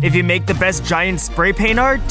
If you make the best giant spray paint art,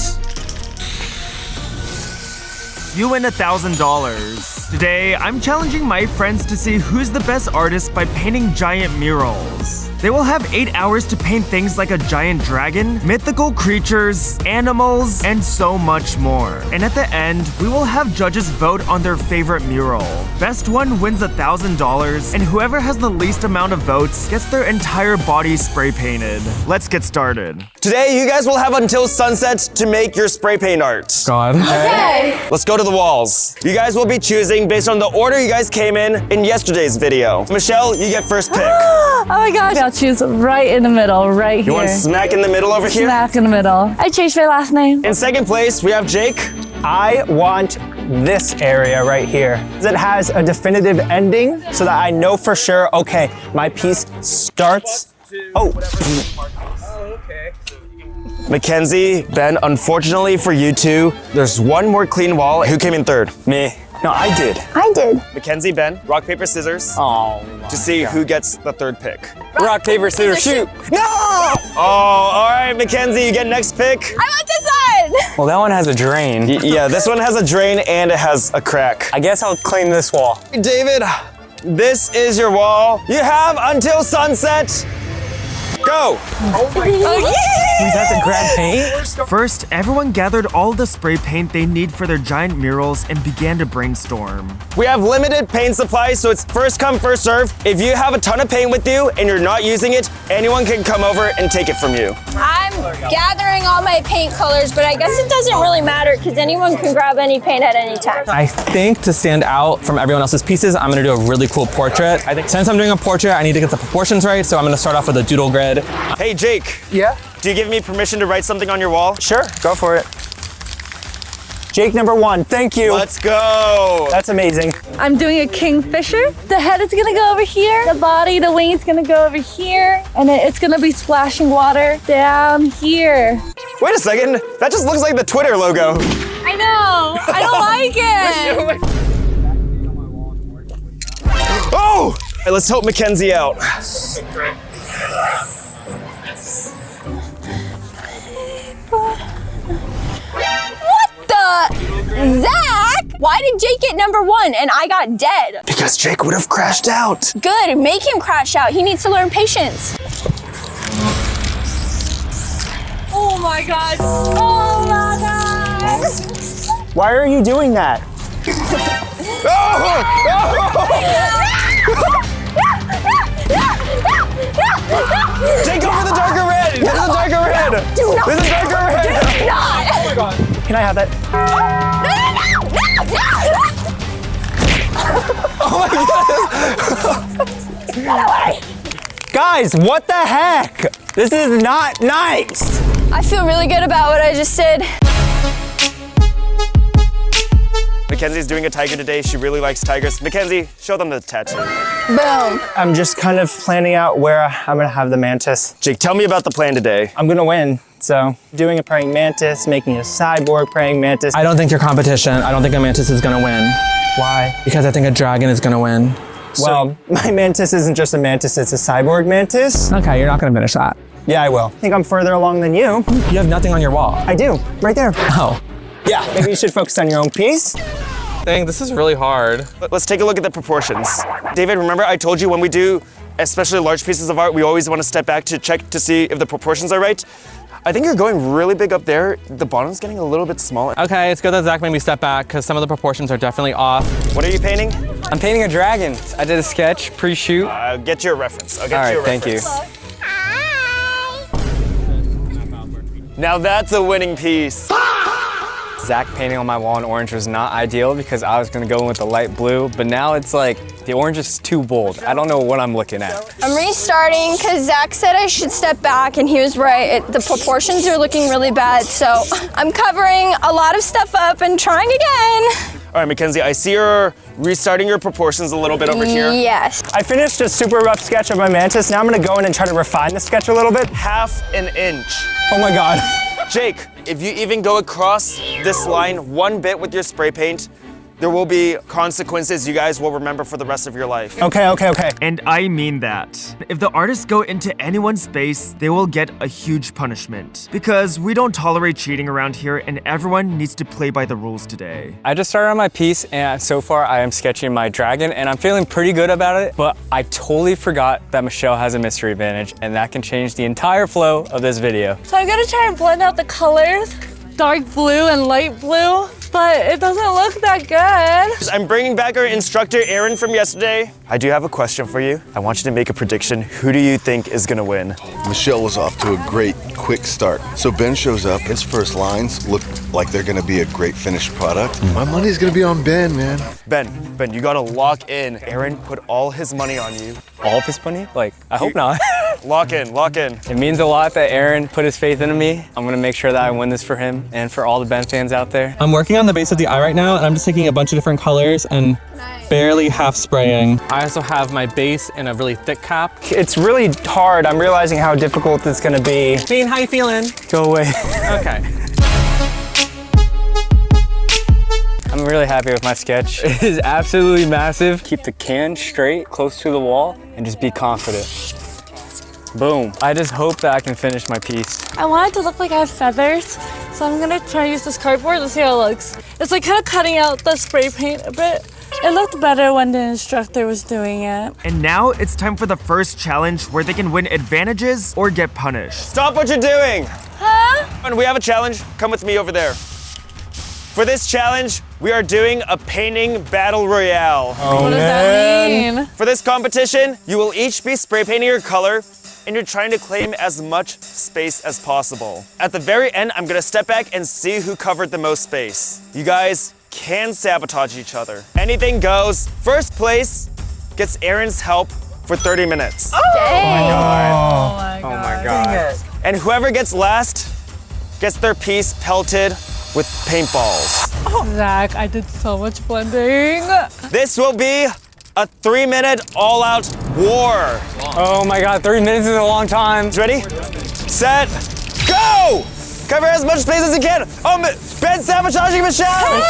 you win $1,000. Today, I'm challenging my friends to see who's the best artist by painting giant murals. They will have 8 hours to paint things like a giant dragon, mythical creatures, animals, and so much more. And at the end, we will have judges vote on their favorite mural. Best one wins $1,000, and whoever has the least amount of votes gets their entire body spray painted. Let's get started. Today, you guys will have until sunset to make your spray paint art. God. Okay. Let's go to the walls. You guys will be choosing based on the order you guys came in yesterday's video. Michelle, you get first pick. Oh my gosh, I'll choose right in the middle, right here. You want smack in the middle over here? Smack in the middle. I changed my last name. In second place, we have Jake. I want this area right here. It has a definitive ending so that I know for sure, okay, my piece starts. Oh. Okay. Mackenzie, Ben, unfortunately for you two, there's one more clean wall. Who came in third? Me. No, I did. I did. Mackenzie, Ben, rock, paper, scissors. Oh. To see who gets the third pick. Rock, paper, scissors, shoot. No! Oh, all right, Mackenzie, you get next pick. I want this one! Well, that one has a drain. Yeah, this one has a drain and it has a crack. I guess I'll clean this wall. David, this is your wall. You have until sunset. Go! Oh my God. That's a grab paint? First, everyone gathered all the spray paint they need for their giant murals and began to brainstorm. We have limited paint supplies, so it's first come, first serve. If you have a ton of paint with you and you're not using it, anyone can come over and take it from you. I'm gathering all my paint colors, but I guess it doesn't really matter because anyone can grab any paint at any time. I think to stand out from everyone else's pieces, I'm gonna do a really cool portrait. I think since I'm doing a portrait, I need to get the proportions right, so I'm gonna start off with a doodle grid. Hey, Jake. Yeah? Do you give me permission to write something on your wall? Sure, go for it. Jake #1, thank you. Let's go. That's amazing. I'm doing a kingfisher. The head is gonna go over here. The body, the wing is gonna go over here. And then it's gonna be splashing water down here. Wait a second. That just looks like the Twitter logo. I know, I don't like it. Oh! Hey, let's help Mackenzie out. Zach, why did Jake get #1 and I got dead? Because Jake would have crashed out. Good, make him crash out. He needs to learn patience. Oh my God. Oh my God. Why are you doing that? Jake, go for the darker red. This is the darker red. Do not. This is darker red. Do not. Oh my God. Can I have that? Oh my God. Guys, what the heck? This is not nice. I feel really good about what I just did. Mackenzie's doing a tiger today. She really likes tigers. Mackenzie, show them the tattoo. Boom. I'm just kind of planning out where I'm gonna have the mantis. Jake, tell me about the plan today. I'm gonna win. So doing a praying mantis, making a cyborg praying mantis. I don't think your competition, I don't think a mantis is gonna win. Why? Because I think a dragon is gonna win. Well, my mantis isn't just a mantis, it's a cyborg mantis. Okay, you're not gonna finish that. Yeah, I will. I think I'm further along than you. You have nothing on your wall. I do, right there. Oh. Yeah, maybe you should focus on your own piece. Dang, this is really hard. Let's take a look at the proportions. David, remember I told you when we do especially large pieces of art, we always want to step back to check to see if the proportions are right. I think you're going really big up there. The bottom's getting a little bit smaller. Okay, it's good that Zach made me step back because some of the proportions are definitely off. What are you painting? I'm painting a dragon. I did a sketch pre-shoot. I'll get you a reference. I'll get you a reference. Thank you. Now that's a winning piece. Zach painting on my wall in orange was not ideal because I was gonna go in with the light blue, but now it's like, the orange is too bold. I don't know what I'm looking at. I'm restarting because Zach said I should step back and he was right. The proportions are looking really bad, so I'm covering a lot of stuff up and trying again. All right, Mackenzie, I see you're restarting your proportions a little bit over here. Yes. I finished a super rough sketch of my mantis. Now I'm gonna go in and try to refine the sketch a little bit. Half an inch. Oh my God. Jake, if you even go across this line one bit with your spray paint, there will be consequences you guys will remember for the rest of your life. Okay. And I mean that. If the artists go into anyone's space, they will get a huge punishment. Because we don't tolerate cheating around here and everyone needs to play by the rules today. I just started on my piece and so far I am sketching my dragon and I'm feeling pretty good about it, but I totally forgot that Michelle has a mystery advantage and that can change the entire flow of this video. So I'm gonna try and blend out the colors, dark blue and light blue, but it doesn't look that good. I'm bringing back our instructor, Aaron, from yesterday. I do have a question for you. I want you to make a prediction. Who do you think is gonna win? Michelle was off to a great, quick start. So Ben shows up. His first lines look like they're gonna be a great finished product. My money's gonna be on Ben, man. Ben, you gotta lock in. Aaron put all his money on you. All of his money? Like, I hope not. Lock in. It means a lot that Aaron put his faith into me. I'm gonna make sure that I win this for him and for all the Ben fans out there. I'm working on the base of the eye right now, and I'm just taking a bunch of different colors and barely half spraying. I also have my base in a really thick cap. It's really hard. I'm realizing how difficult it's gonna be. Dean, how you feeling? Go away. Okay. I'm really happy with my sketch. It is absolutely massive. Keep the can straight, close to the wall, and just be confident. Boom. I just hope that I can finish my piece. I want it to look like I have feathers, so I'm gonna try to use this cardboard to see how it looks. It's like kind of cutting out the spray paint a bit. It looked better when the instructor was doing it. And now it's time for the first challenge where they can win advantages or get punished. Stop what you're doing. Huh? And we have a challenge. Come with me over there. For this challenge, we are doing a painting battle royale. What does that mean? For this competition, you will each be spray painting your color and you're trying to claim as much space as possible. At the very end, I'm gonna step back and see who covered the most space. You guys can sabotage each other. Anything goes. First place gets Aaron's help for 30 minutes. Oh my god. And whoever gets last gets their piece pelted with paintballs. Zach, I did so much blending. This will be a 3-minute all-out war. Oh my God, 30 minutes is a long time. Ready, set, go! Cover as much space as you can. Oh, Ben's sabotaging Michelle.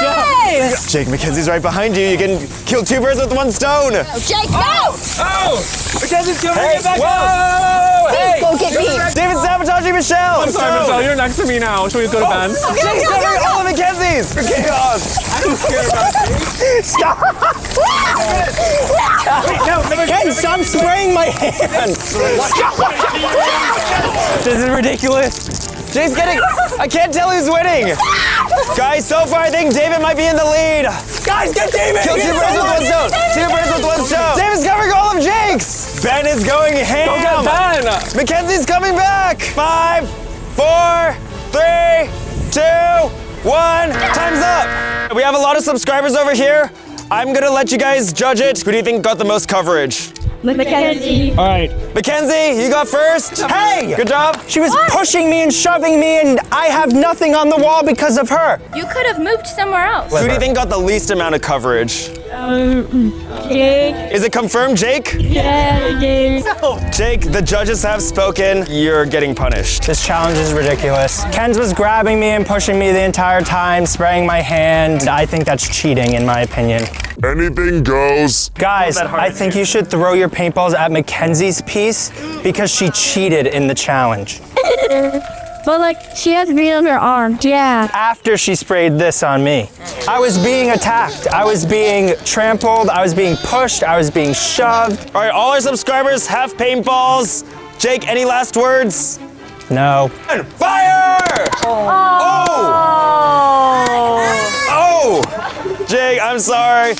Hey! Jake, Mackenzie's right behind you. You can kill 2 birds with 1 stone. Jake, no! Oh! Mackenzie's coming back. Whoa! Hey! Go get me! David's sabotaging Michelle. I'm sorry, Michelle, you're next to me now. Should we go to bed? Jake's covering all of Mackenzie's. For chaos. I'm scared about you. Stop! Ken, stop spraying my hand! This is ridiculous. Jake's getting, I can't tell who's winning. Guys, so far I think David might be in the lead. Guys, get David! Kill 2 birds with 1 stone. 2 birds with 1 stone. David's covering all of Jake's. Ben is going ham. Go get Ben! Mackenzie's coming back. 5, 4, 3, 2, 1. Time's up. We have a lot of subscribers over here. I'm gonna let you guys judge it. Who do you think got the most coverage? Mackenzie. All right. Mackenzie, you got first. Hey! Good job. She was pushing me and shoving me, and I have nothing on the wall because of her. You could have moved somewhere else. Who do you think got the least amount of coverage? Jake. Is it confirmed, Jake? Yeah, Jake. Jake, the judges have spoken. You're getting punished. This challenge is ridiculous. Ken's was grabbing me and pushing me the entire time, spraying my hand. I think that's cheating, in my opinion. Anything goes. Guys, I think you should throw your paintballs at Mackenzie's piece because she cheated in the challenge. But like, she has me on her arm. Yeah. After she sprayed this on me. I was being attacked. I was being trampled. I was being pushed. I was being shoved. All right, all our subscribers have paintballs. Jake, any last words? No. Fire! Oh! Jake, I'm sorry.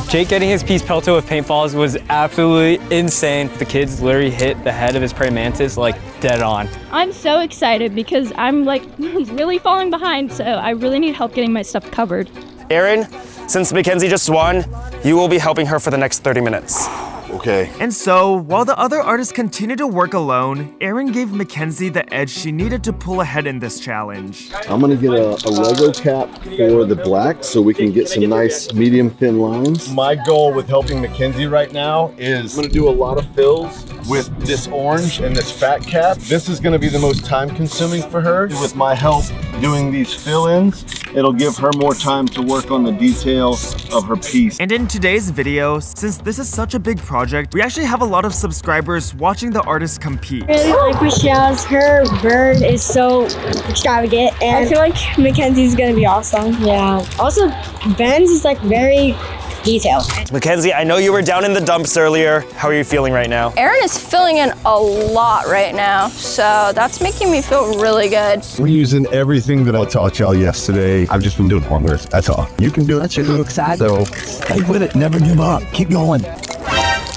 Jake getting his piece pelted with paintballs was absolutely insane. The kids literally hit the head of his praying mantis like dead on. I'm so excited because I'm like really falling behind, so I really need help getting my stuff covered. Aaron, since Mackenzie just won, you will be helping her for the next 30 minutes. Okay. And so, while the other artists continue to work alone, Aaron gave Mackenzie the edge she needed to pull ahead in this challenge. I'm gonna get a Lego cap for the black so we can get some nice medium thin lines. My goal with helping Mackenzie right now is I'm gonna do a lot of fills with this orange and this fat cap. This is gonna be the most time consuming for her. With my help, doing these fill-ins, it'll give her more time to work on the detail of her piece. And in today's video, since this is such a big project, we actually have a lot of subscribers watching the artists compete. I really like Michelle's. Her bird is so extravagant, and I feel like Mackenzie's gonna be awesome. Yeah. Also, Ben's is like very detailed. Mackenzie, I know you were down in the dumps earlier. How are you feeling right now? Aaron is filling in a lot right now, so that's making me feel really good. We're using everything that I taught y'all yesterday. I've just been doing homework, that's all. You can do it. You're excited. So stay with it, never give up, keep going.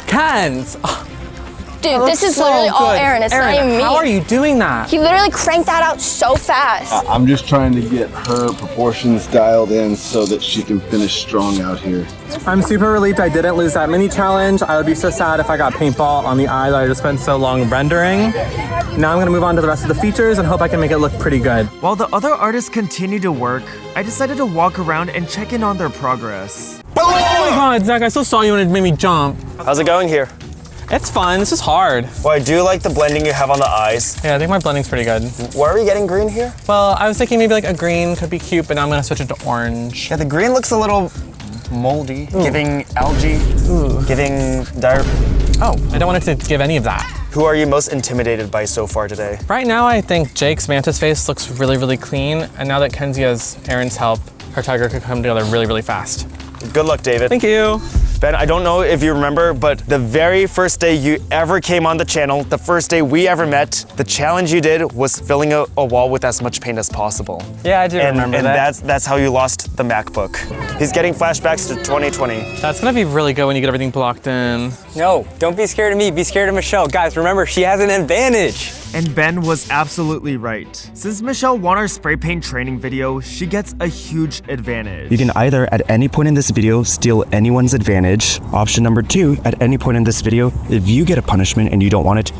Cans! Dude, this is literally all Aaron. It's not even me. How are you doing that? He literally cranked that out so fast. I'm just trying to get her proportions dialed in so that she can finish strong out here. I'm super relieved I didn't lose that mini challenge. I would be so sad if I got paintball on the eye that I just spent so long rendering. Now I'm gonna move on to the rest of the features and hope I can make it look pretty good. While the other artists continue to work, I decided to walk around and check in on their progress. Oh my god, Zach, I still saw you and it made me jump. How's it going here? It's fun, this is hard. Well, I do like the blending you have on the eyes. Yeah, I think my blending's pretty good. Why are we getting green here? Well, I was thinking maybe like a green could be cute, but now I'm gonna switch it to orange. Yeah, the green looks a little moldy, giving algae, giving diarrhea. Oh, I don't want it to give any of that. Who are you most intimidated by so far today? Right now, I think Jake's mantis face looks really, really clean, and now that Kenzie has Aaron's help, her tiger could come together really, really fast. Good luck, David. Thank you. Ben, I don't know if you remember, but the very first day you ever came on the channel, the first day we ever met, the challenge you did was filling a wall with as much paint as possible. Yeah, I do remember and that. that's how you lost the MacBook. He's getting flashbacks to 2020. That's gonna be really good when you get everything blocked in. No, don't be scared of me, be scared of Michelle. Guys, remember, she has an advantage. And Ben was absolutely right. Since Michelle won our spray paint training video, she gets a huge advantage. You can either at any point in this video steal anyone's advantage. Option number 2, at any point in this video, if you get a punishment and you don't want it,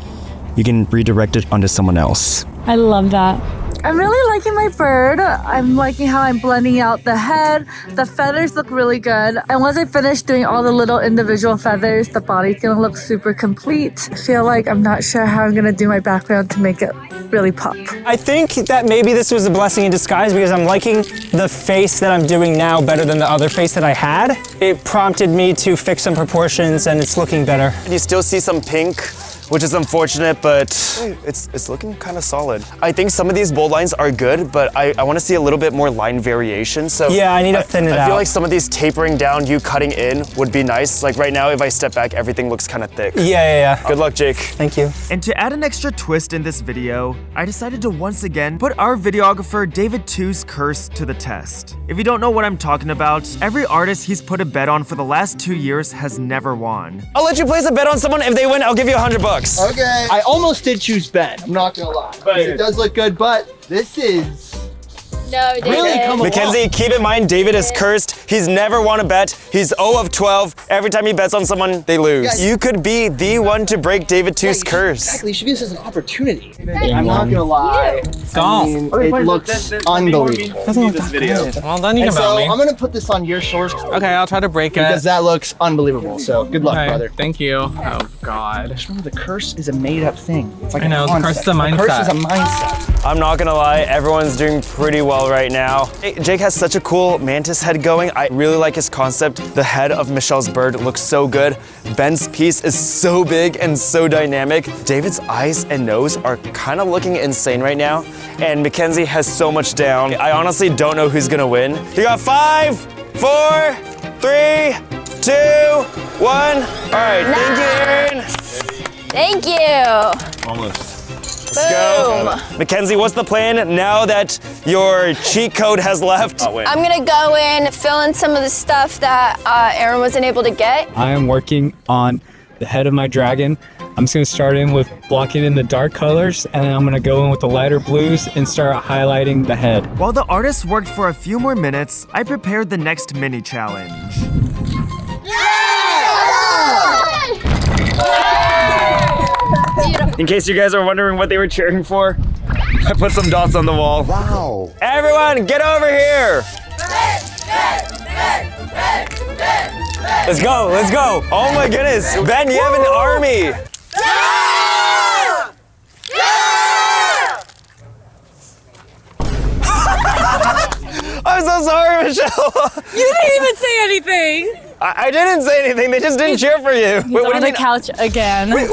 you can redirect it onto someone else. I love that. I'm really liking my bird. I'm liking how I'm blending out the head. The feathers look really good. And once I finish doing all the little individual feathers, the body's gonna look super complete. I feel like I'm not sure how I'm gonna do my background to make it really pop. I think that maybe this was a blessing in disguise because I'm liking the face that I'm doing now better than the other face that I had. It prompted me to fix some proportions and it's looking better. You still see some pink, which is unfortunate, but it's looking kind of solid. I think some of these bold lines are good, but I want to see a little bit more line variation. So yeah, I need to thin it out. I feel like some of these tapering down, you cutting in would be nice. Like right now, if I step back, everything looks kind of thick. Yeah. Good luck, Jake. Thank you. And to add an extra twist in this video, I decided to once again put our videographer David 2's curse to the test. If you don't know what I'm talking about, every artist he's put a bet on for the last 2 years has never won. I'll let you place a bet on someone. If they win, I'll give you $100. Okay. I almost did choose Ben. I'm not gonna lie. But it does look good, but this is really come along. Mackenzie, keep in mind, David is cursed. He's never won a bet. He's 0 of 12. Every time he bets on someone, they lose. Guys, you could be the one to break David 2's curse. Exactly. You should view this as an opportunity. I'm not gonna lie. I mean, it looks unbelievable. Doesn't look that good. Well, then you can so about me. I'm gonna put this on your source. Okay, I'll try to break it. Because that looks unbelievable. So good luck, Okay, brother. Thank you. Oh God. Just remember, the curse is a made-up thing. It's like I know, a the curse is a mindset. The curse is a mindset. I'm not gonna lie, everyone's doing pretty well right now. Jake has such a cool mantis head going. I really like his concept. The head of Michelle's bird looks so good. Ben's piece is so big and so dynamic. David's eyes and nose are kind of looking insane right now. And Mackenzie has so much down. I honestly don't know who's gonna win. You got 5, 4, 3, 2, 1. All right, thank you, Aaron. Thank you. Almost. Let's go. Mackenzie, what's the plan now that your cheat code has left? Oh, wait. I'm gonna go in, fill in some of the stuff that Aaron wasn't able to get. I am working on the head of my dragon. I'm just gonna start in with blocking in the dark colors, and then I'm gonna go in with the lighter blues and start highlighting the head. While the artists worked for a few more minutes, I prepared the next mini challenge. In case you guys are wondering what they were cheering for, I put some dots on the wall. Wow. Everyone, get over here. Let's go, let's go. Oh my goodness, Ben, you have an army. I'm so sorry, Michelle. You didn't even say anything. I didn't say anything. They just didn't cheer for you. He's on the couch again. Wait,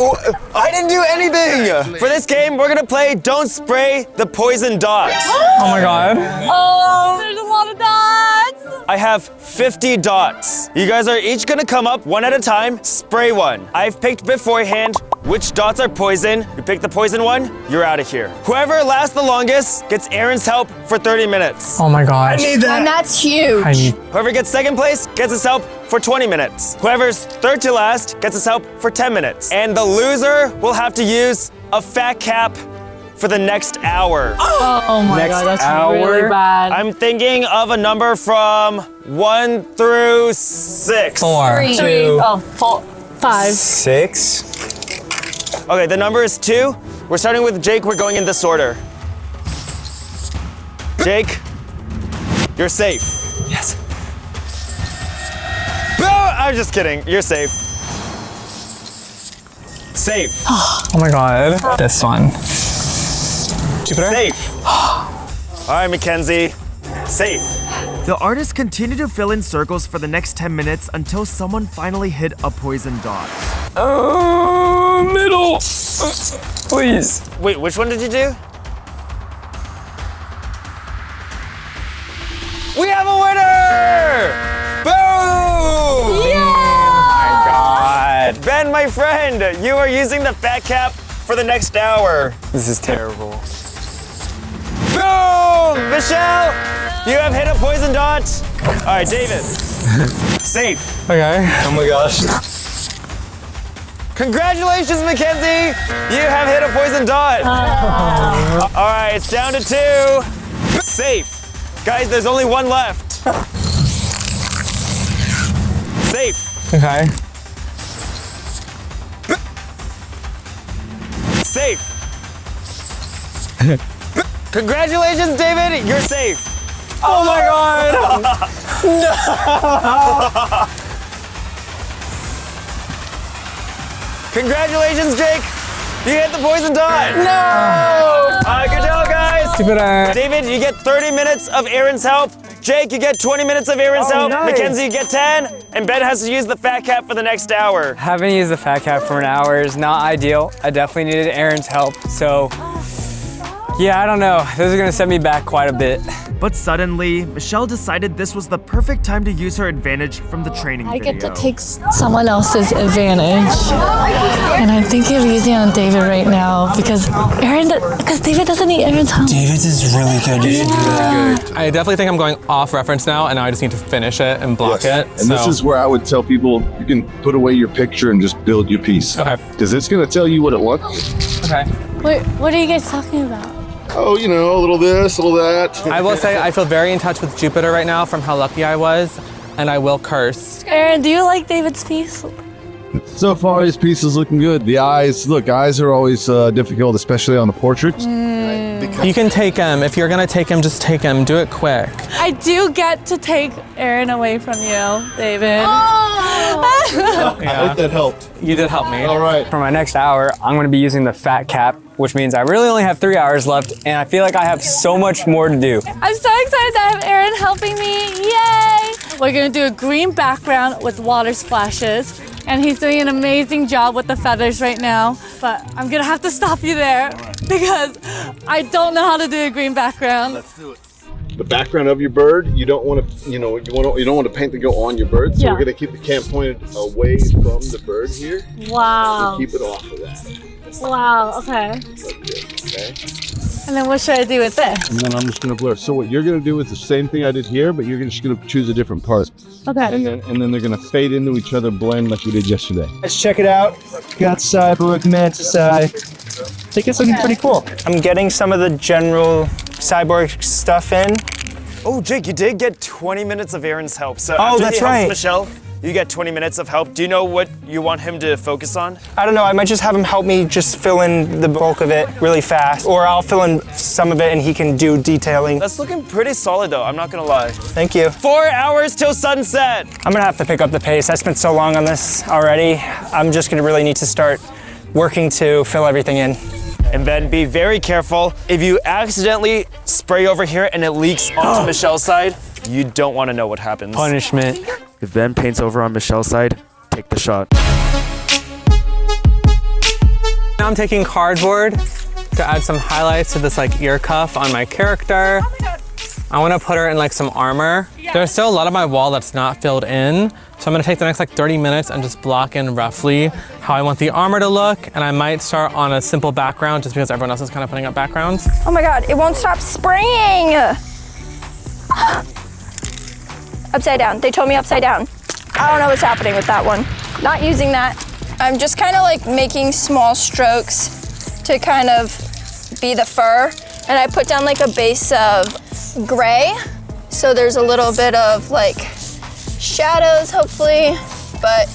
I didn't do anything. For this game, we're gonna play Don't Spray the Poison Dots. Oh my God. Oh, there's a lot of dots. I have 50 dots. You guys are each gonna come up one at a time, spray one. I've picked beforehand which dots are poison. You pick the poison one, you're out of here. Whoever lasts the longest gets Aaron's help for 30 minutes. Oh my gosh. I need that. And that's huge. Whoever gets second place gets his help for 20 minutes. Whoever's third to last gets his help for 10 minutes. And the loser will have to use a fat cap for the next hour. Oh my God, that's really bad. I'm thinking of a number from 1 through 6. 4. 3. Oh, 4, 5. 6. Okay, the number is 2. We're starting with Jake. We're going in this order. Jake, you're safe. Yes. Boo! I'm just kidding. You're safe. Safe. Oh my God. This one. Jupiter? Safe. All right, Mackenzie. Safe. The artists continue to fill in circles for the next 10 minutes until someone finally hit a poison dot. Middle. Please. Wait, which one did you do? We have a winner! Boom! Yeah! Oh my God. Ben, my friend, you are using the fat cap for the next hour. This is terrible. Boom! Michelle, you have hit a poison dot. All right, David. Safe. Okay. Oh my gosh. Congratulations, Mackenzie! You have hit a poison dot. All right, it's down to 2. Safe. Guys, there's only one left. Safe. Okay. Safe. Congratulations, David, you're safe. Oh my God. No. Congratulations, Jake. You hit the poison dot. No. Good job, guys. Jupiter. David, you get 30 minutes of Aaron's help. Jake, you get 20 minutes of Aaron's help. Nice. Mackenzie, you get 10. And Ben has to use the fat cap for the next hour. Having used the fat cap for an hour is not ideal. I definitely needed Aaron's help, so yeah, I don't know. This is gonna set me back quite a bit. But suddenly, Michelle decided this was the perfect time to use her advantage from the training I video. get to take someone else's advantage. And I'm thinking of using it on David right now because David doesn't need Aaron's help. David's is really good. You should do that. I definitely think I'm going off reference now, and now I just need to finish it and block it. And this is where I would tell people you can put away your picture and just build your piece. Okay. Because it's going to tell you what it wants. Okay. What are you guys talking about? Oh, you know, a little this, a little that. I will say I feel very in touch with Jupiter right now from how lucky I was, and I will curse. Aaron, do you like David's piece? So far, his piece is looking good. The eyes, look, eyes are always difficult, especially on the portraits. You can take him. If you're gonna take him, just take him. Do it quick. I do get to take Aaron away from you, David. I hope that helped. You did help me. All right. For my next hour, I'm gonna be using the fat cap, which means I really only have 3 hours left, and I feel like I have so much more to do. I'm so excited to have Aaron helping me. Yay! We're gonna do a green background with water splashes. And he's doing an amazing job with the feathers right now. But I'm gonna have to stop you there because I don't know how to do a green background. Let's do it. The background of your bird, you don't want to, you don't want to paint to go on your bird. So Yeah. we're gonna keep the cam pointed away from the bird here. Wow. So keep it off of that. Wow, okay. Like this, okay? And then what should I do with this? And then I'm just gonna blur. So what you're gonna do is the same thing I did here, but you're just gonna choose a different part. Okay. And then they're gonna fade into each other, blend like we did yesterday. Let's check it out. Got cyborg, mantis eye. I think it's looking pretty cool. I'm getting some of the general cyborg stuff in. Oh, Jake, you did get 20 minutes of Aaron's help. So Oh, after that's he helps right. Michelle, you get 20 minutes of help. Do you know what you want him to focus on? I don't know, I might just have him help me just fill in the bulk of it really fast. Or I'll fill in some of it and he can do detailing. That's looking pretty solid though, I'm not gonna lie. Thank you. 4 hours till sunset. I'm gonna have to pick up the pace. I spent so long on this already. I'm just gonna really need to start working to fill everything in. And then be very careful. If you accidentally spray over here and it leaks onto Michelle's side, You don't want to know what happens. Punishment. If Ben paints over on Michelle's side, take the shot. Now I'm taking cardboard to add some highlights to this like ear cuff on my character. I want to put her in like some armor. There's still a lot of my wall that's not filled in. So I'm gonna take the next like 30 minutes and just block in roughly how I want the armor to look. And I might start on a simple background just because everyone else is kind of putting up backgrounds. Oh my God, it won't stop spraying. Upside down, they told me upside down. I don't know what's happening with that one. Not using that. I'm just kind of like making small strokes to kind of be the fur. And I put down like a base of gray. So there's a little bit of like shadows, hopefully. But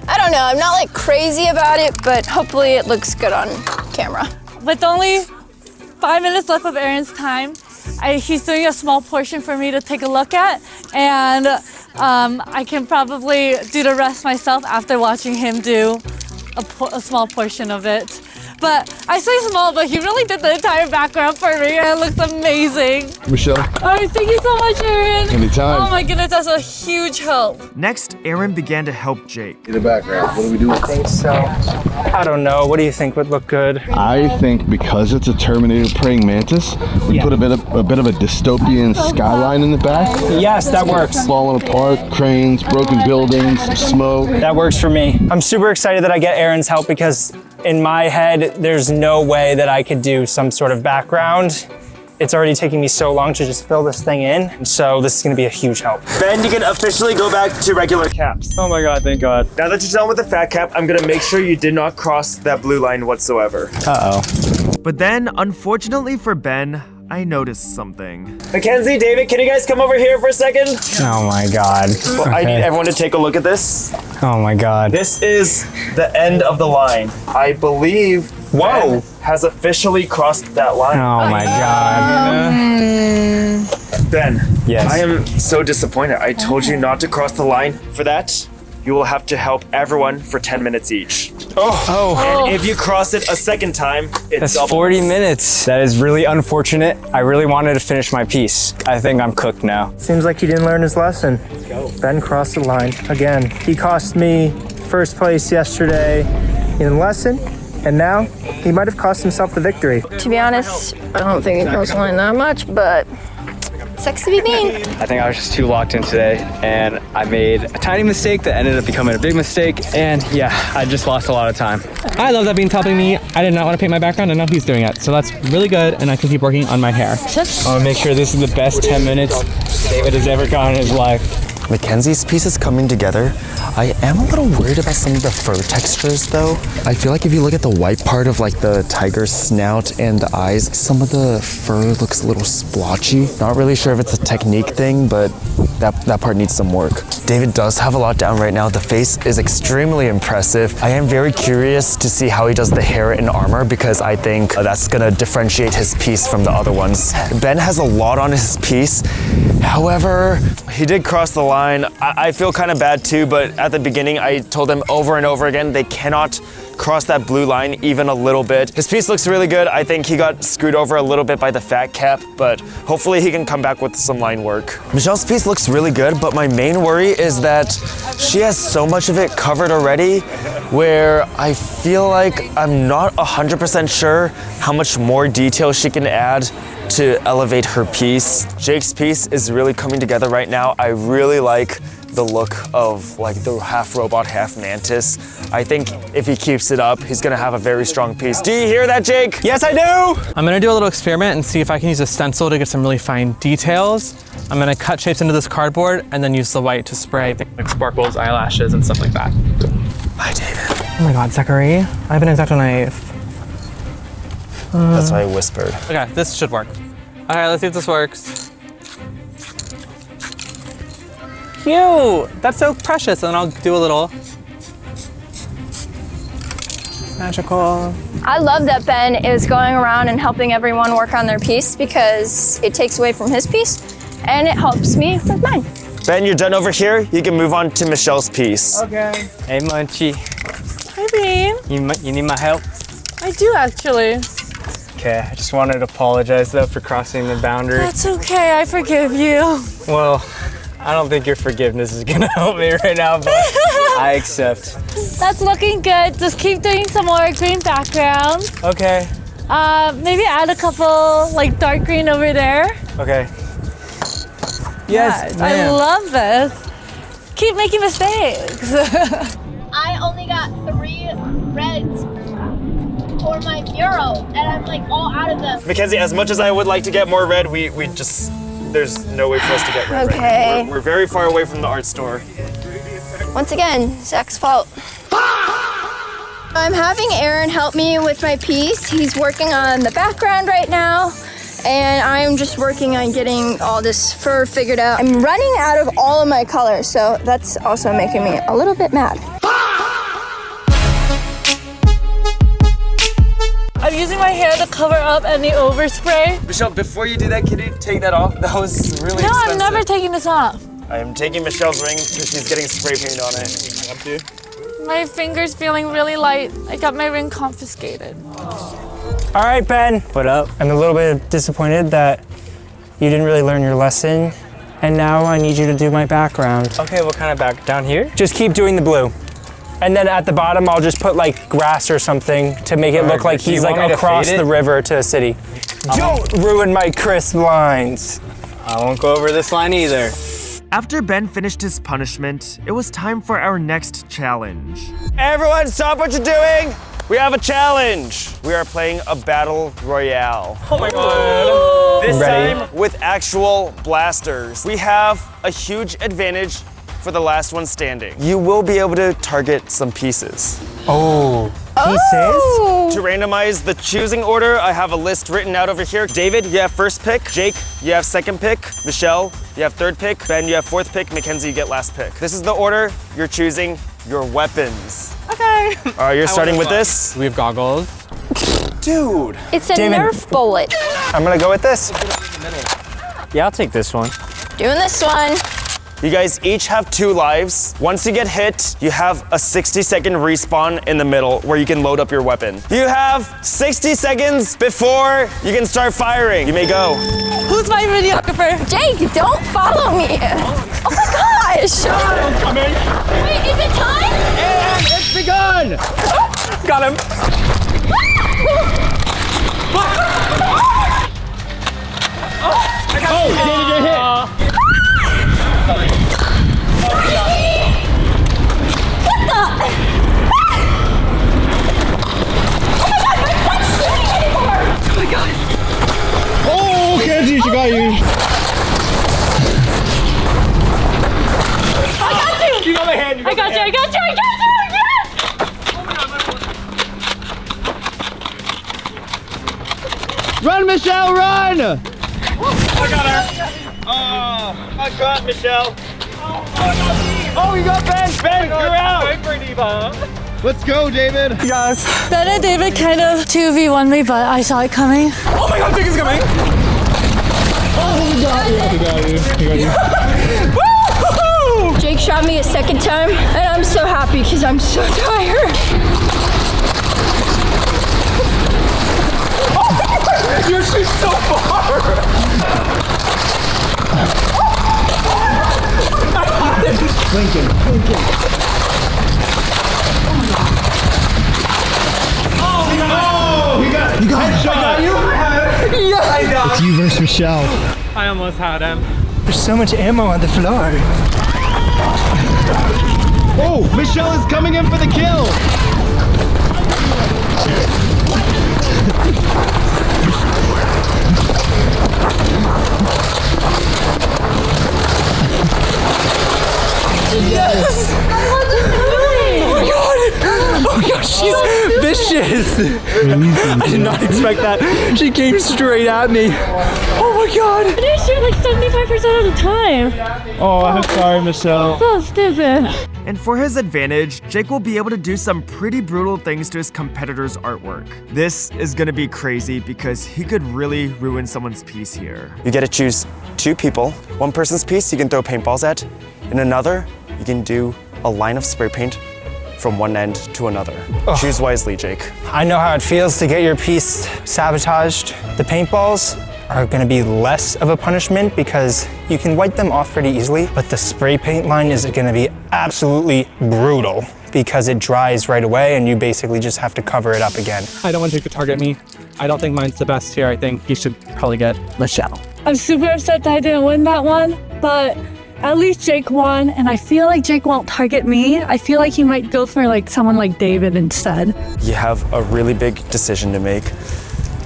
I don't know, I'm not like crazy about it, but hopefully it looks good on camera. With only 5 minutes left of Aaron's time, he's doing a small portion for me to take a look at, and I can probably do the rest myself after watching him do a small portion of it. But I say small, but he really did the entire background for me, and it looks amazing. Michelle. All right, thank you so much, Aaron. Anytime. Oh my goodness, that's a huge help. Next, Aaron began to help Jake. In the background, what do we do? I think so. I don't know. What do you think would look good? I think because it's a Terminator praying mantis, we put a bit of a dystopian skyline in the back. Yes, that works. Falling apart, cranes, broken buildings, smoke. That works for me. I'm super excited that I get Aaron's help because in my head, there's no way that I could do some sort of background. It's already taking me so long to just fill this thing in. So this is gonna be a huge help. Ben, you can officially go back to regular caps. Oh my God, thank God. Now that you're done with the fat cap, I'm gonna make sure you did not cross that blue line whatsoever. Uh-oh. But then, unfortunately for Ben, I noticed something. Mackenzie, David, can you guys come over here for a second? Oh my God. Well, I need everyone to take a look at this. Oh my God. This is the end of the line. I believe Ben has officially crossed that line. Oh my God. Ben, yes. I am so disappointed. I told you not to cross the line. For that, you will have to help everyone for 10 minutes each. And if you cross it a second time, it's That's 40 minutes. That is really unfortunate. I really wanted to finish my piece. I think I'm cooked now. Seems like he didn't learn his lesson. Ben crossed the line again. He cost me first place yesterday in the lesson, and now he might have cost himself the victory. To be honest, I don't think he crossed the line that much, but sucks to be mean. I think I was just too locked in today, and I made a tiny mistake that ended up becoming a big mistake, and yeah, I just lost a lot of time. I love that Bean's helping me. I did not want to paint my background, and now he's doing it. So that's really good, and I can keep working on my hair. I want to make sure this is the best 10 minutes David has ever gone in his life. Mackenzie's piece is coming together. I am a little worried about some of the fur textures though. I feel like if you look at the white part of like the tiger's snout and the eyes, some of the fur looks a little splotchy. Not really sure if it's a technique thing, but that part needs some work. David does have a lot down right now. The face is extremely impressive. I am very curious to see how he does the hair and armor because I think that's gonna differentiate his piece from the other ones. Ben has a lot on his piece. However, he did cross the line. I feel kind of bad too, but at the beginning I told them over and over again they cannot cross that blue line even a little bit. His piece looks really good. I think he got screwed over a little bit by the fat cap, but hopefully he can come back with some line work. Michelle's piece looks really good, but my main worry is that she has so much of it covered already where I feel like I'm not 100% sure how much more detail she can add to elevate her piece. Jake's piece is really coming together right now. I really like the look of like the half robot, half mantis. I think if he keeps it up, he's gonna have a very strong piece. Do you hear that, Jake? Yes, I do! I'm gonna do a little experiment and see if I can use a stencil to get some really fine details. I'm gonna cut shapes into this cardboard and then use the white to spray like sparkles, eyelashes, and stuff like that. Hi, David. Oh my God, Zachary, I have an X-Acto knife. That's why I whispered. Okay, this should work. All right, let's see if this works. Cute! That's so precious. And then I'll do a little magical. I love that Ben is going around and helping everyone work on their piece because it takes away from his piece and it helps me with mine. Ben, you're done over here. You can move on to Michelle's piece. Okay. Hey, Munchie. Hi, Bean. You need my help? I do actually. Okay. okay. I just wanted to apologize though for crossing the boundary. That's okay, I forgive you. Well, I don't think your forgiveness is gonna help me right now, but I accept. That's looking good. Just keep doing some more green background. Okay. Maybe add a couple like dark green over there. Okay. Yes, Yeah, I love this. Keep making mistakes. I only got 3 reds for my mural, and I'm like all out of them. Mackenzie, as much as I would like to get more red, we just, there's no way for us to get red. Okay. Right now. We're very far away from the art store. Once again, Zach's fault. I'm having Aaron help me with my piece. He's working on the background right now, and I'm just working on getting all this fur figured out. I'm running out of all of my colors, so that's also making me a little bit mad. I'm using my hair to cover up any overspray. Michelle, before you do that, can you take that off? That was really expensive. No, I'm never taking this off. I am taking Michelle's ring because she's getting spray paint on it. Up to you. My finger's feeling really light. I got my ring confiscated. All right, Ben. What up? I'm a little bit disappointed that you didn't really learn your lesson, and now I need you to do my background. Okay, what kind of back? Down here? Just keep doing the blue. And then at the bottom, I'll just put like grass or something to make it look like he's like across the river to a city. Don't ruin my crisp lines. I won't go over this line either. After Ben finished his punishment, it was time for our next challenge. Everyone, stop what you're doing! We have a challenge. We are playing a battle royale. Oh my god. This time with actual blasters. We have a huge advantage for the last one standing. You will be able to target some pieces. Oh. Pieces? To randomize the choosing order, I have a list written out over here. David, you have first pick. Jake, you have second pick. Michelle, you have third pick. Ben, you have fourth pick. Mackenzie, you get last pick. This is the order. You're choosing your weapons. Okay. All right, you're starting with this. We have goggles. Dude. It's a Nerf bullet. I'm gonna go with this. Yeah, I'll take this one. Doing this one. You guys each have 2 lives. Once you get hit, you have a 60-second respawn in the middle where you can load up your weapon. You have 60 seconds before you can start firing. You may go. Who's my videographer? Jake, don't follow me. Oh my gosh. I'm coming. Wait, is it time? And it's begun. Got him. Oh, David, you're hit. Oh, Kenzie, she got you. I got you. You got my hand. I got you. I got you. I got you. Yes. Run, Michelle, run. I got her. Oh, I got Michelle. Oh, you got Ben. Ben, you're out. Let's go, David. Yes. Ben and David kind of 2v1 me, but I saw it coming. Oh my god, Jake is coming. Oh, he got you. He got you. Jake shot me a second time, and I'm so happy because I'm so tired. You're shooting so far. Lincoln. Oh, you got headshot. I got you? Yeah. It's you versus Michelle. I almost had him. There's so much ammo on the floor. Oh, Michelle is coming in for the kill. Yes! Oh my god! Oh my god, she's vicious! I did not expect that. She came straight at me. Oh my god! I didn't shoot like 75% of the time. Oh, I'm sorry, Michelle. So stupid. And for his advantage, Jake will be able to do some pretty brutal things to his competitor's artwork. This is gonna be crazy because he could really ruin someone's piece here. You get to choose 2 people. One person's piece you can throw paintballs at, and another you can do a line of spray paint from one end to another. Choose wisely, Jake. I know how it feels to get your piece sabotaged. The paintballs are gonna be less of a punishment because you can wipe them off pretty easily, but the spray paint line is gonna be absolutely brutal because it dries right away and you basically just have to cover it up again. I don't want Jake to target me. I don't think mine's the best here. I think he should probably get Michelle. I'm super upset that I didn't win that one, but at least Jake won, and I feel like Jake won't target me. I feel like he might go for like someone like David instead. You have a really big decision to make.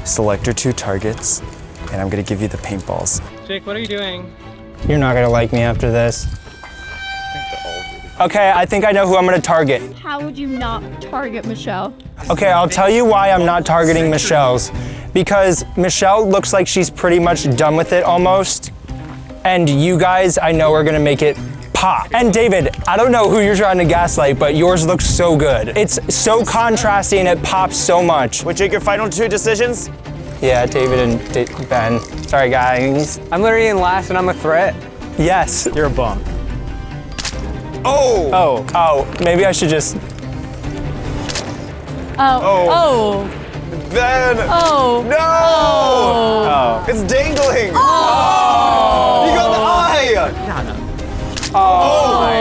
Select your 2 targets, and I'm gonna give you the paintballs. Jake, what are you doing? You're not gonna like me after this. Okay, I think I know who I'm gonna target. How would you not target Michelle? Okay, I'll tell you why I'm not targeting Michelle's. Because Michelle looks like she's pretty much done with it almost. And you guys, I know, are gonna make it pop. And David, I don't know who you're trying to gaslight, but yours looks so good. It's so contrasty and it pops so much. Would Jake, your final 2 decisions? Yeah, David and Ben. Sorry, guys. I'm literally in last and I'm a threat. Yes. You're a bum. Oh, maybe I should just. Oh. Ben! Oh. No! Oh. It's dangling! Oh! You got the eye! Oh my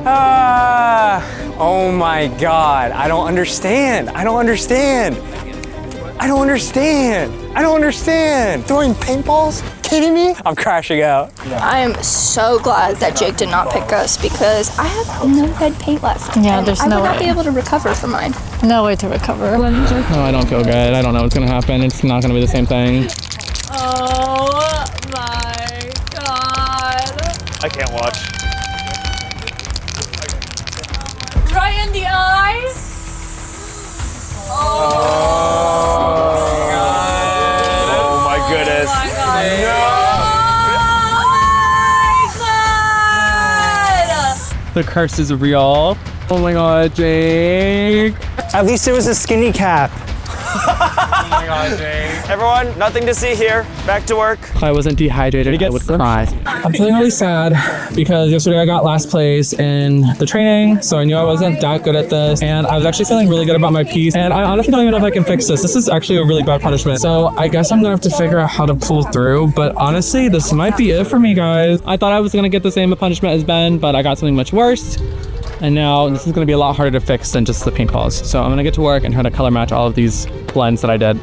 god. Oh my god. I don't understand. I don't understand. I don't understand. I don't understand. Throwing paintballs? Kidding me? I'm crashing out. I am so glad that Jake did not pick us because I have no red paint left. Yeah, and there's I no would not way. be able to recover from mine. No way to recover. Oh, I don't feel good. I don't know what's gonna happen. It's not gonna be the same thing. Oh my god. I can't watch. Right in the eyes. Oh my goodness. Oh my god. The curse is real. Oh my god, Jake. At least it was a skinny cap. Oh my god, Jake. Everyone, nothing to see here. Back to work. If I wasn't dehydrated, I would cry. I'm feeling really sad because yesterday I got last place in the training, so I knew I wasn't that good at this, and I was actually feeling really good about my piece, and I honestly don't even know if I can fix this. This is actually a really bad punishment, so I guess I'm gonna have to figure out how to pull through, but honestly, this might be it for me, guys. I thought I was gonna get the same punishment as Ben, but I got something much worse. And now this is gonna be a lot harder to fix than just the paintballs. So I'm gonna get to work and try to color match all of these blends that I did.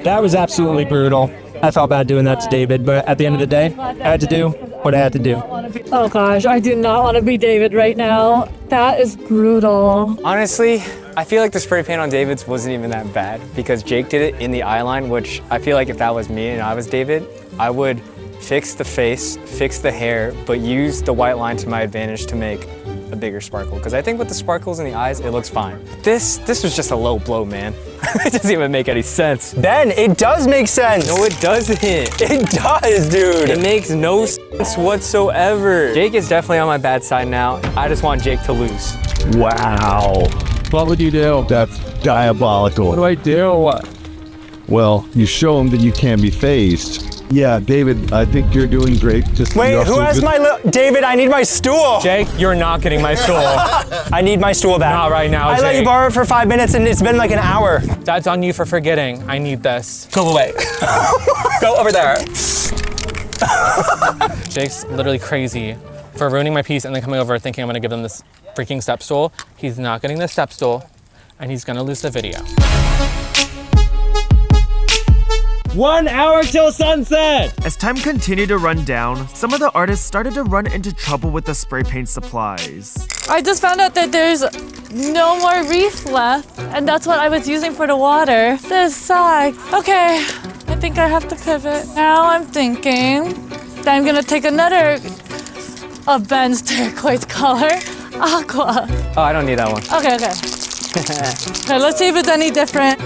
That was absolutely brutal. I felt bad doing that to David, but at the end of the day, I had to do what I had to do. Oh gosh, I do not want to be David right now. That is brutal. Honestly, I feel like the spray paint on David's wasn't even that bad because Jake did it in the eye line, which I feel like if that was me and I was David, I would fix the face, fix the hair, but use the white line to my advantage to make a bigger sparkle. Because I think with the sparkles in the eyes, it looks fine. This was just a low blow, man. It doesn't even make any sense. Ben, it does make sense. No, it doesn't. It does, dude. It makes no sense whatsoever. Jake is definitely on my bad side now. I just want Jake to lose. Wow. What would you do? That's diabolical. What do I do? Well, you show him that you can be phased. Yeah, David, I think you're doing great. Just Wait, who has my David, I need my stool. Jake, you're not getting my stool. I need my stool back. Not right now, I let you Jake. borrow it for 5 minutes and it's been like an hour. That's on you for forgetting. I need this. Go away. Go over there. Jake's literally crazy for ruining my piece and then coming over thinking I'm gonna give him this freaking step stool. He's not getting this step stool and he's gonna lose the video. 1 hour till sunset! As time continued to run down, some of the artists started to run into trouble with the spray paint supplies. I just found out that there's no more reef left, and that's what I was using for the water. This sucks. Okay, I think I have to pivot. Now I'm thinking that I'm gonna take another of Ben's turquoise color, aqua. Oh, I don't need that one. Okay. Okay, let's see if it's any different.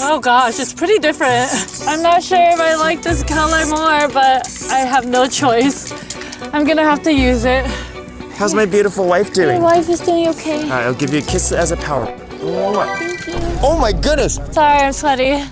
Oh gosh, it's pretty different. I'm not sure if I like this color more, but I have no choice. I'm gonna have to use it. How's my beautiful wife doing? My wife is doing okay. All right, I'll give you a kiss as a power. Thank you. Oh my goodness! Sorry, I'm sweaty.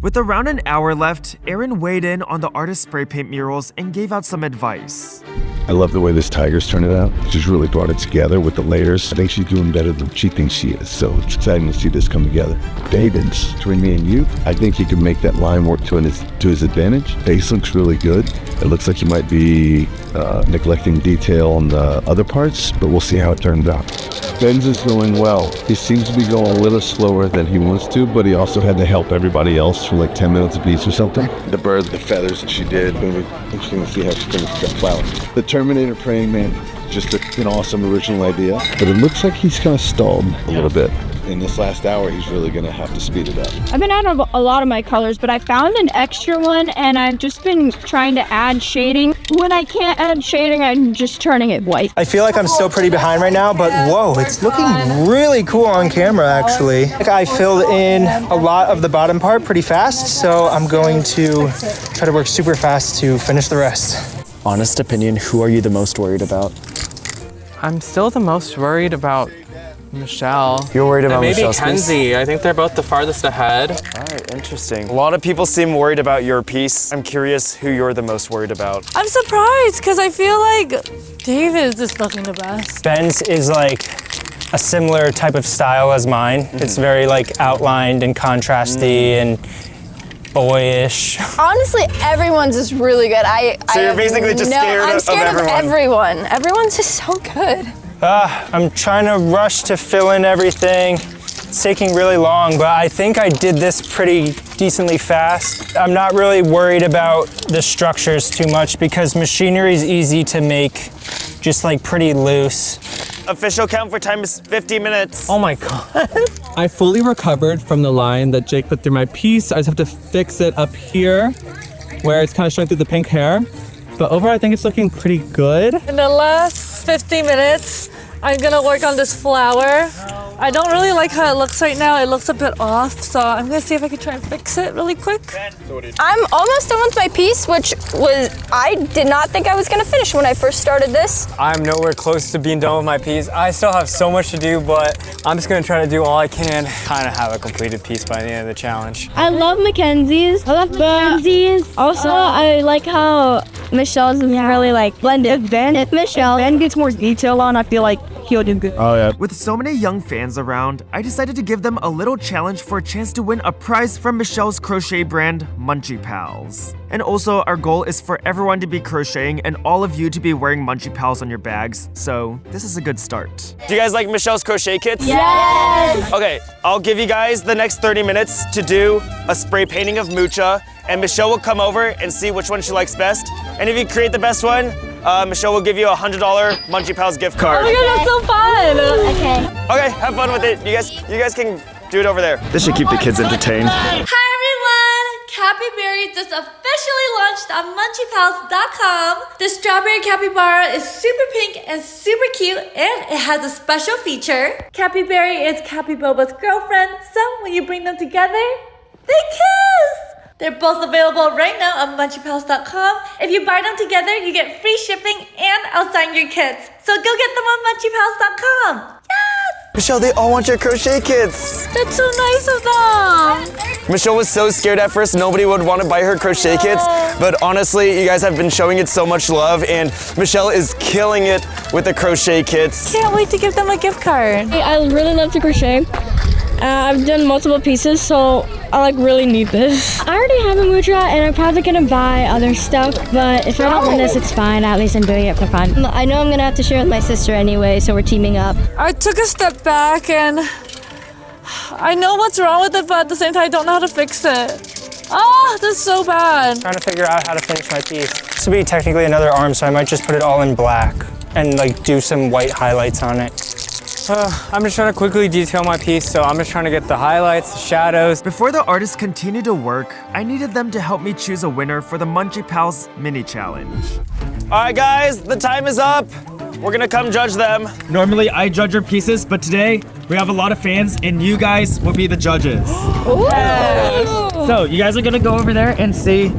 With around an hour left, Aaron weighed in on the artist spray paint murals and gave out some advice. I love the way this tiger's turned it out. She's really brought it together with the layers. I think she's doing better than she thinks she is. So it's exciting to see this come together. David's, between me and you, I think he can make that line work to his advantage. Base looks really good. It looks like he might be neglecting detail on the other parts, but we'll see how it turns out. Ben's is going well. He seems to be going a little slower than he wants to, but he also had to help everybody else for like 10 minutes apiece or something. The birds, the feathers that she did, it's gonna be interesting to see how she finishes that flower. The Terminator praying mantis, just an awesome original idea, but it looks like he's kind of stalled a little bit. In this last hour, he's really gonna have to speed it up. I've been out of a lot of my colors, but I found an extra one and I've just been trying to add shading. When I can't add shading, I'm just turning it white. I feel like I'm still pretty behind right now, but whoa, it's looking really cool on camera actually. I filled in a lot of the bottom part pretty fast, so I'm going to try to work super fast to finish the rest. Honest opinion, who are you the most worried about? I'm still the most worried about Michelle. You're worried about maybe Michelle's Kenzie. I think they're both the farthest ahead. All right, interesting. A lot of people seem worried about your piece. I'm curious who you're the most worried about. I'm surprised because I feel like David is just looking the best. Ben's is like a similar type of style as mine. It's very like outlined and contrasty and boyish. Honestly, everyone's is really good. So you're basically just scared I'm scared of everyone. Everyone's just so good. I'm trying to rush to fill in everything. It's taking really long, but I think I did this pretty decently fast. I'm not really worried about the structures too much because machinery is easy to make, just like pretty loose. Official count for time is 50 minutes. Oh my God. I fully recovered from the line that Jake put through my piece. I just have to fix it up here where it's kind of showing through the pink hair. But overall, I think it's looking pretty good. In the last 50 minutes, I'm gonna work on this flower. I don't really like how it looks right now. It looks a bit off, so I'm gonna see if I can try and fix it really quick. I'm almost done with my piece, which I did not think I was gonna finish when I first started this. I'm nowhere close to being done with my piece. I still have so much to do, but I'm just gonna try to do all I can, kind of have a completed piece by the end of the challenge. I love Mackenzie's. I love Benzie's. Also, I like how Michelle's really like blended. If Michelle gets more detail on, I feel like he'll do good. Oh yeah. With so many young fans around, I decided to give them a little challenge for a chance to win a prize from Michelle's crochet brand, Munchie Pals. And also, our goal is for everyone to be crocheting and all of you to be wearing Munchie Pals on your bags, so this is a good start. Do you guys like Michelle's crochet kits? Yes! Okay, I'll give you guys the next 30 minutes to do a spray painting of Mucha, and Michelle will come over and see which one she likes best. And if you create the best one, Michelle will give you a $100 Munchie Pals gift card. Oh my God, that's so fun! Okay. Okay, have fun with it. You guys can do it over there. This should keep the kids entertained. Hi everyone! Capyberry just officially launched on MunchiePals.com. The strawberry capybara is super pink and super cute, and it has a special feature. Capyberry is Capyboba's girlfriend, so when you bring them together, they kiss! They're both available right now on MunchiePals.com. If you buy them together, you get free shipping and I'll sign your kits. So go get them on MunchiePals.com. Yes! Michelle, they all want your crochet kits. That's so nice of them. Michelle was so scared at first nobody would want to buy her crochet kits, but honestly, you guys have been showing it so much love, and Michelle is killing it with the crochet kits. Can't wait to give them a gift card. I really love to crochet. I've done multiple pieces, so I really need this. I already have a mudra, and I'm probably gonna buy other stuff, but if I don't win this, it's fine. At least I'm doing it for fun. I know I'm gonna have to share with my sister anyway, so we're teaming up. I took a step back, and I know what's wrong with it, but at the same time, I don't know how to fix it. Oh, that's so bad. Trying to figure out how to finish my piece. This will be technically another arm, so I might just put it all in black and do some white highlights on it. I'm just trying to quickly detail my piece, so I'm just trying to get the highlights, the shadows. Before the artists continue to work, I needed them to help me choose a winner for the Munchie Pals mini challenge. All right, guys, the time is up. We're gonna come judge them. Normally, I judge your pieces, but today, we have a lot of fans, and you guys will be the judges. Ooh. So, you guys are gonna go over there and see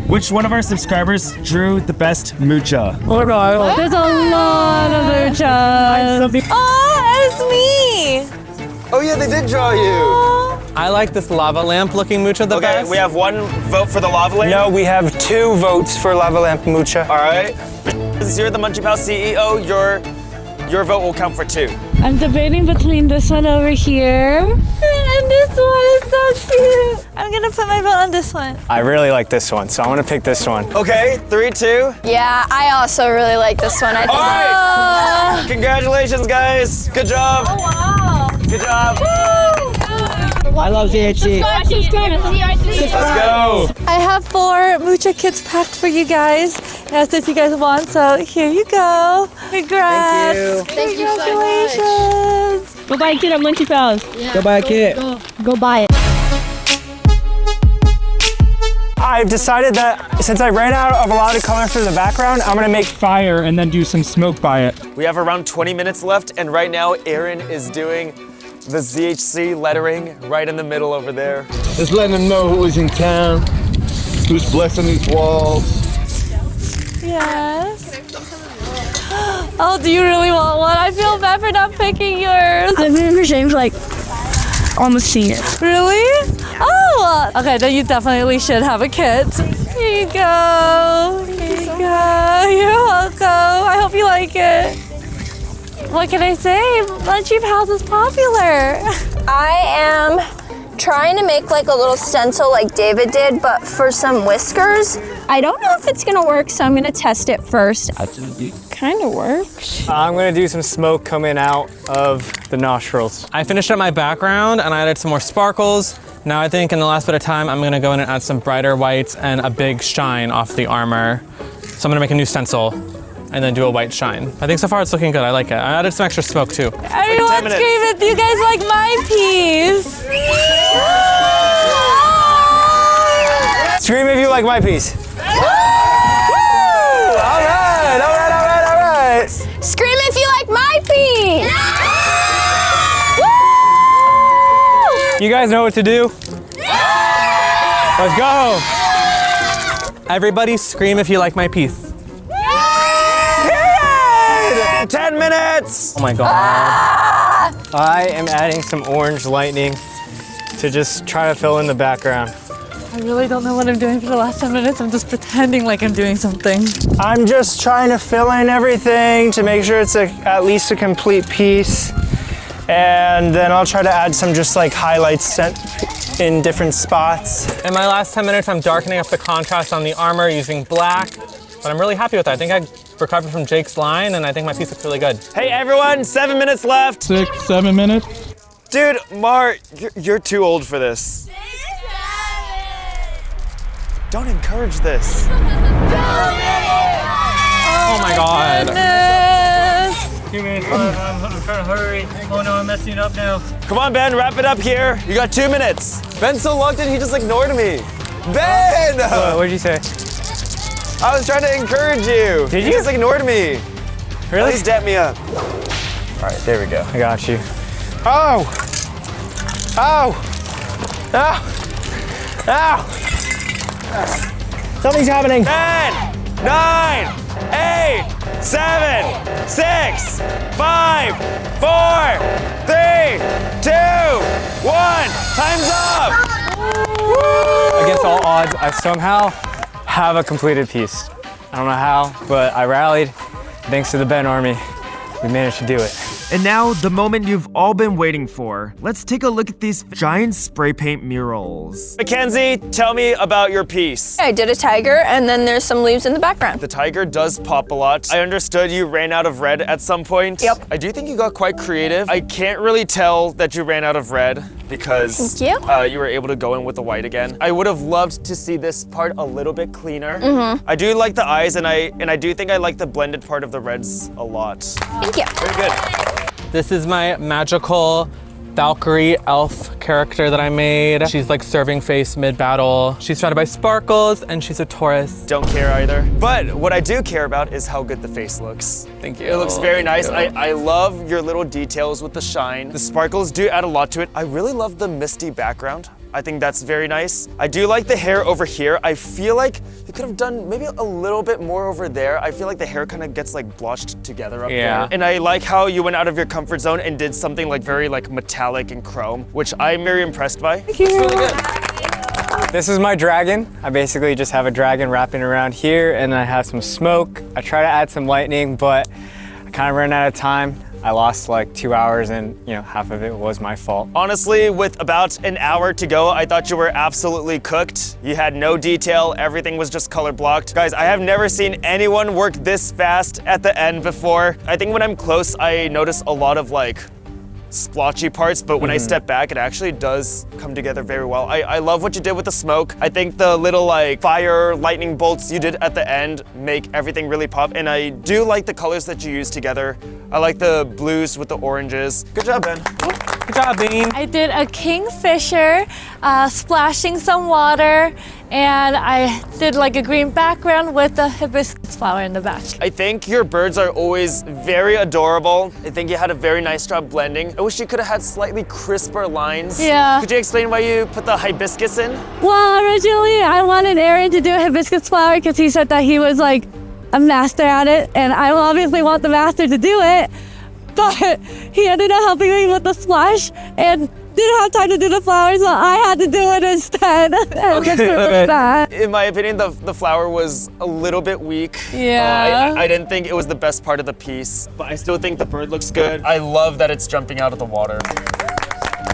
which one of our subscribers drew the best mucha. Oh God. There's a lot of muchas. Oh, it's me. Oh yeah, they did draw you. I like this lava lamp looking mucha the best. Okay, we have one vote for the lava lamp. No, we have 2 votes for lava lamp mucha. All right. Since you're the Munchie Pals CEO, your vote will count for 2. I'm debating between this one over here and this one is so cute. I'm gonna put my vote on this one. I really like this one, so I'm gonna pick this one. Okay, 3, 2. Yeah, I also really like this one. I think. All right. Congratulations, guys. Good job. Oh, wow. Good job. I love ZHC. Let's go. I have 4 Mucha kits packed for you guys. As if you guys want, so here you go. Congrats. Thank you so Congratulations. Go buy a kit at Munchie Pals. Go buy a kit. Go buy it. I've decided that since I ran out of a lot of color for the background, I'm gonna make Fire and then do some smoke by it. We have around 20 minutes left, and right now Aaron is doing the ZHC lettering right in the middle over there. Just letting them know who is in town, who's blessing these walls. Yes. Oh, do you really want one? I feel bad for not picking yours. I've been ashamed for like almost seeing it. Really? Oh, okay, then you definitely should have a kit. Here you go. Here you go. You're welcome. I hope you like it. What can I say? Munchie Pals is popular. I am trying to make like a little stencil like David did, but for some whiskers. I don't know if it's gonna work, so I'm gonna test it first. Kind of works. I'm gonna do some smoke coming out of the nostrils. I finished up my background and I added some more sparkles. Now I think in the last bit of time, I'm gonna go in and add some brighter whites and a big shine off the armor. So I'm gonna make a new stencil and then do a white shine. I think so far it's looking good, I like it. I added some extra smoke too. Everyone scream it, do you guys like my piece? Scream if you like my piece. Scream if you like my piece. You guys know what to do? Let's go. Everybody scream if you like my piece. 10 minutes! Oh my God. I am adding some orange lightning to just try to fill in the background. I really don't know what I'm doing for the last 10 minutes. I'm just pretending like I'm doing something. I'm just trying to fill in everything to make sure it's at least a complete piece. And then I'll try to add some just like highlights in different spots. In my last 10 minutes, I'm darkening up the contrast on the armor using black, but I'm really happy with that. I think I recovered from Jake's line and I think my piece looks really good. Hey everyone, 7 minutes left. 6, 7 minutes. Dude, Mar, you're too old for this. Don't encourage this. Oh my God. Goodness. 2 minutes left. I'm trying to hurry. Oh no, I'm messing up now. Come on, Ben, wrap it up here. You got 2 minutes. Ben's so locked in, he just ignored me. Ben! What did you say? I was trying to encourage you. Did you? You just ignored me. Really? Please dap me up. All right, there we go. I got you. Oh! Oh! Oh! Oh! Something's happening. 10, 9, 8, 7, 6, 5, 4, 3, 2, 1. Time's up! Against all odds, I somehow have a completed piece. I don't know how, but I rallied. Thanks to the Ben Army, we managed to do it. And now, the moment you've all been waiting for. Let's take a look at these giant spray paint murals. Mackenzie, tell me about your piece. I did a tiger, and then there's some leaves in the background. The tiger does pop a lot. I understood you ran out of red at some point. Yep. I do think you got quite creative. I can't really tell that you ran out of red because Thank you. you were able to go in with the white again. I would have loved to see this part a little bit cleaner. Mm-hmm. I do like the eyes, and I do think I like the blended part of the reds a lot. Thank you. Very good. This is my magical Valkyrie elf character that I made. She's like serving face mid-battle. She's surrounded by sparkles and she's a Taurus. Don't care either. But what I do care about is how good the face looks. Thank you. It looks very nice. I love your little details with the shine. The sparkles do add a lot to it. I really love the misty background. I think that's very nice. I do like the hair over here. I feel like you could have done maybe a little bit more over there. I feel like the hair kind of gets like blotched together up there. And I like how you went out of your comfort zone and did something like very like metallic and chrome, which I'm very impressed by. Thank you. It's really good. This is my dragon. I basically just have a dragon wrapping around here, and then I have some smoke. I try to add some lightning, but I kind of ran out of time. I lost like 2 hours, and half of it was my fault. Honestly, with about an hour to go, I thought you were absolutely cooked. You had no detail, everything was just color blocked. Guys, I have never seen anyone work this fast at the end before. I think when I'm close, I notice a lot of like splotchy parts, but when I step back, it actually does come together very well. I love what you did with the smoke. I think the little like fire lightning bolts you did at the end make everything really pop, and I do like the colors that you used together. I like the blues with the oranges. Good job, Ben. Good job, Bean. I did a kingfisher, splashing some water, and I did like a green background with the hibiscus flower in the back. I think your birds are always very adorable. I think you had a very nice job blending. I wish you could have had slightly crisper lines. Yeah. Could you explain why you put the hibiscus in? Well, originally I wanted Aaron to do a hibiscus flower because he said that he was like a master at it, and I obviously want the master to do it, but he ended up helping me with the splash and didn't have time to do the flowers, so I had to do it instead. In my opinion, the flower was a little bit weak. Yeah. I didn't think it was the best part of the piece, but I still think the bird looks good. I love that it's jumping out of the water.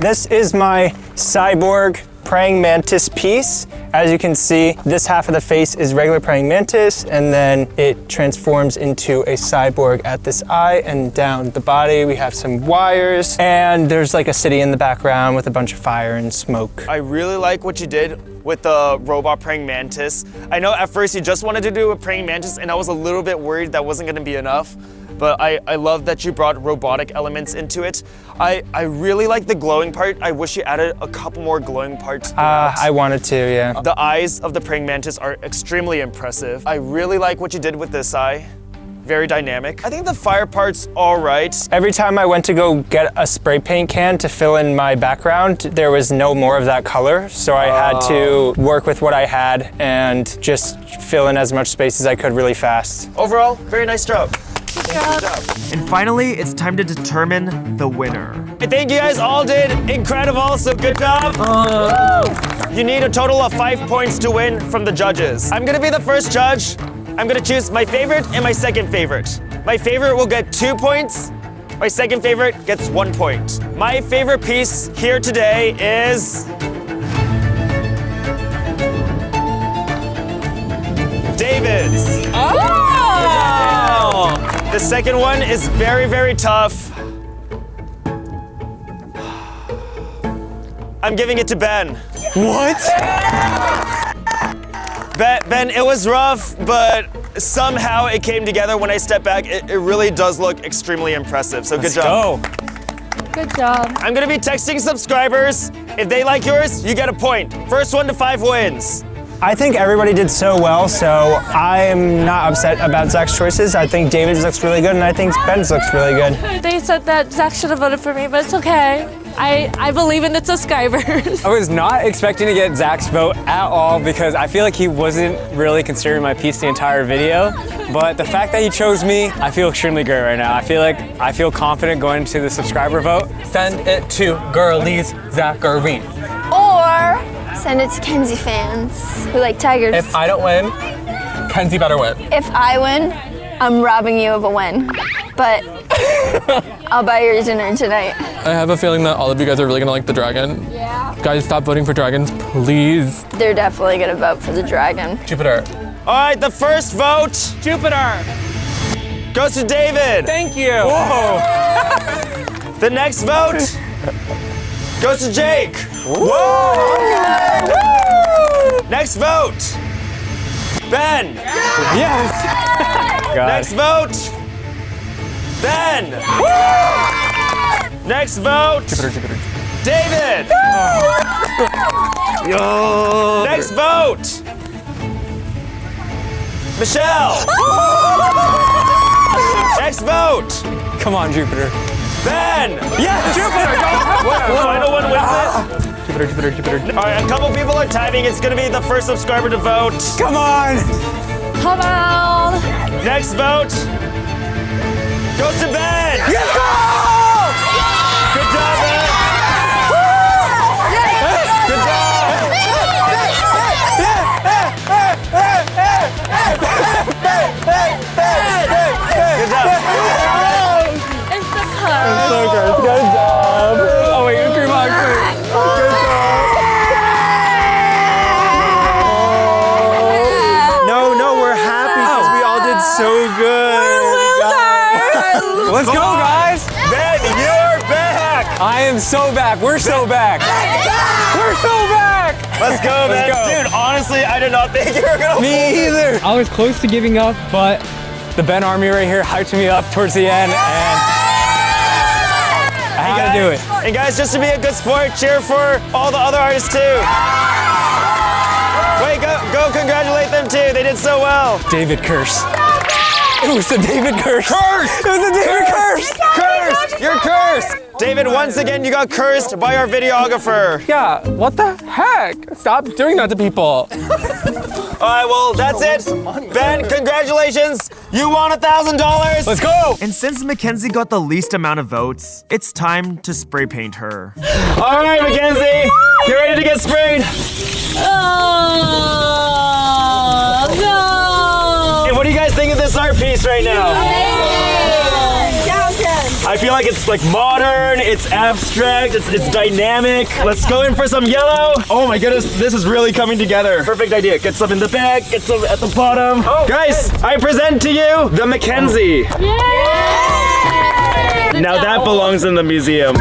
This is my cyborg praying mantis piece. As you can see, this half of the face is regular praying mantis, and then it transforms into a cyborg at this eye, and down the body we have some wires, and there's like a city in the background with a bunch of fire and smoke. I really like what you did with the robot praying mantis. I know at first you just wanted to do a praying mantis, and I was a little bit worried that wasn't gonna be enough. But I love that you brought robotic elements into it. I really like the glowing part. I wish you added a couple more glowing parts. I wanted to, yeah. The eyes of the praying mantis are extremely impressive. I really like what you did with this eye. Very dynamic. I think the fire part's all right. Every time I went to go get a spray paint can to fill in my background, there was no more of that color. So I had to work with what I had and just fill in as much space as I could really fast. Overall, very nice job. And finally, it's time to determine the winner. I think you guys all did incredible, so good job. You need a total of 5 points to win from the judges. I'm gonna be the first judge. I'm gonna choose my favorite and my second favorite. My favorite will get 2 points. My second favorite gets 1 point. My favorite piece here today is David's. The second one is very, very tough. I'm giving it to Ben. What? Ben, it was rough, but somehow it came together when I stepped back. It really does look extremely impressive, so good job. Let's go. Good job. I'm gonna be texting subscribers. If they like yours, you get a point. First 1 to 5 wins. I think everybody did so well, so I'm not upset about Zach's choices. I think David's looks really good, and I think Ben's looks really good. They said that Zach should have voted for me, but it's okay. I believe in the subscribers. I was not expecting to get Zach's vote at all because I feel like he wasn't really considering my piece the entire video. But the fact that he chose me, I feel extremely great right now. I feel confident going into the subscriber vote. Send it to Girlies Zachary. Or send it to Kenzie fans who like tigers. If I don't win, Kenzie better win. If I win, I'm robbing you of a win. But I'll buy your dinner tonight. I have a feeling that all of you guys are really gonna like the dragon. Yeah. Guys, stop voting for dragons, please. They're definitely gonna vote for the dragon. Jupiter. All right, the first vote Jupiter goes to David. Thank you. Whoa. The next vote goes to Jake. Whoa. Okay. Next vote, Ben. Yes. Next vote, Ben. Next vote, Jupiter. David. Yo. Next vote, Michelle. Next vote, Come on, Jupiter. Ben. Yes, Jupiter. Final one wins it. Jupiter. All right, a couple people are timing. It's gonna be the first subscriber to vote. Come on. Come on. Next vote goes to Ben. Let's go! Good job, Ben. Good job. am so back. We're so back. We're so back. Let's go, man. Dude, honestly, I did not think you were gonna Me either. I was close to giving up, but the Ben Army right here hyped me up towards the end, and I had to do it. And guys, just to be a good sport, cheer for all the other artists too. Wait, go congratulate them too. They did so well. David Curse. It was the David Curse. Curse! It was the David Curse. Cursed! You're cursed! David, once again, you got cursed by our videographer. Yeah, what the heck? Stop doing that to people. All right, well, that's it. Ben, congratulations. You won $1,000. Let's go. And since Mackenzie got the least amount of votes, it's time to spray paint her. All right, Mackenzie, get ready to get sprayed. Oh, no. Hey, what do you guys think of this art piece right now? I feel like it's like modern, it's abstract, it's dynamic. Let's go in for some yellow. Oh my goodness, this is really coming together. Perfect idea. Get some in the back, get some at the bottom. Oh, guys, I present to you the Mackenzie. Yay! Now that belongs in the museum.